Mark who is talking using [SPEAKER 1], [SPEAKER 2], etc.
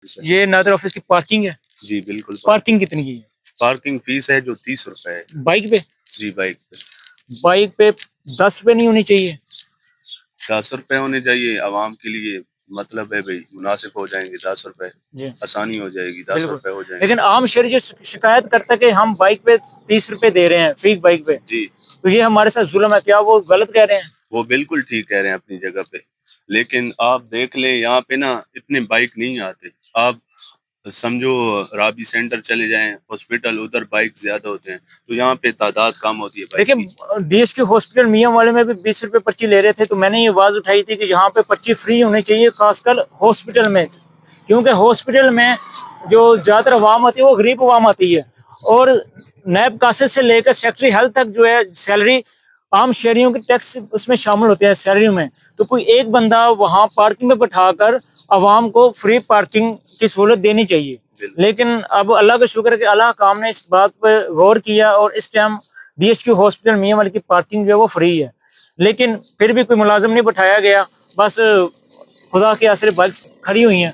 [SPEAKER 1] یہ نادر آفس کی پارکنگ ہے؟
[SPEAKER 2] جی بالکل.
[SPEAKER 1] پارکنگ کتنی کی ہے؟
[SPEAKER 2] پارکنگ فیس ہے جو 30 روپے ہے.
[SPEAKER 1] بائک پہ؟
[SPEAKER 2] جی
[SPEAKER 1] بائک پہ 10 روپے نہیں ہونی چاہیے؟
[SPEAKER 2] 10 روپے ہونے چاہیے عوام کے لیے. مطلب ہے بھائی مناسب ہو جائیں گے 10 روپے.
[SPEAKER 1] جی
[SPEAKER 2] آسانی ہو جائے گی. 10 روپے ہو جائیں گے.
[SPEAKER 1] لیکن عام شہری جو شکایت کرتا ہے کہ ہم بائک پہ 30 روپے دے رہے ہیں فی بائک پہ،
[SPEAKER 2] جی
[SPEAKER 1] تو یہ ہمارے ساتھ ظلم ہے، کیا وہ غلط کہہ رہے ہیں؟
[SPEAKER 2] وہ بالکل ٹھیک کہہ رہے ہیں اپنی جگہ پہ. لیکن آپ دیکھ لیں یہاں پہ نا اتنے بائک نہیں آتے. آپ سمجھو رابی سینٹر چلے جائیں ہاسپٹل، ادھر بائک زیادہ ہوتے ہیں تو یہاں پہ تعداد کم ہوتی ہے بائک کی.
[SPEAKER 1] دیکھیں ڈی ایس کے ہاسپٹل میاں والے میں بھی 20 روپے پرچی لے رہے تھے، تو میں نے یہ آواز اٹھائی تھی کہ یہاں پہ پرچی فری ہونی چاہیے، خاص کر ہاسپٹل میں، کیونکہ ہاسپٹل میں جو زیادہ تر عوام آتی ہے وہ غریب عوام آتی ہے، اور نیب قاصد سے لے کر سیکٹری ہیلتھ تک جو ہے سیلری عام شہریوں کے ٹیکس اس میں شامل ہوتے ہیں سیلری میں. تو کوئی ایک بندہ وہاں پارکنگ میں بٹھا کر عوام کو فری پارکنگ کی سہولت دینی چاہیے. لیکن اب اللہ کا شکر ہے کہ اللہ کام نے اس بات پہ غور کیا، اور اس time D S Q hospital میاں والی کی پارکنگ جو ہے وہ فری ہے. لیکن پھر بھی کوئی ملازم نہیں بٹھایا گیا، بس خدا کے آسرے بائک کھڑی ہوئی ہیں.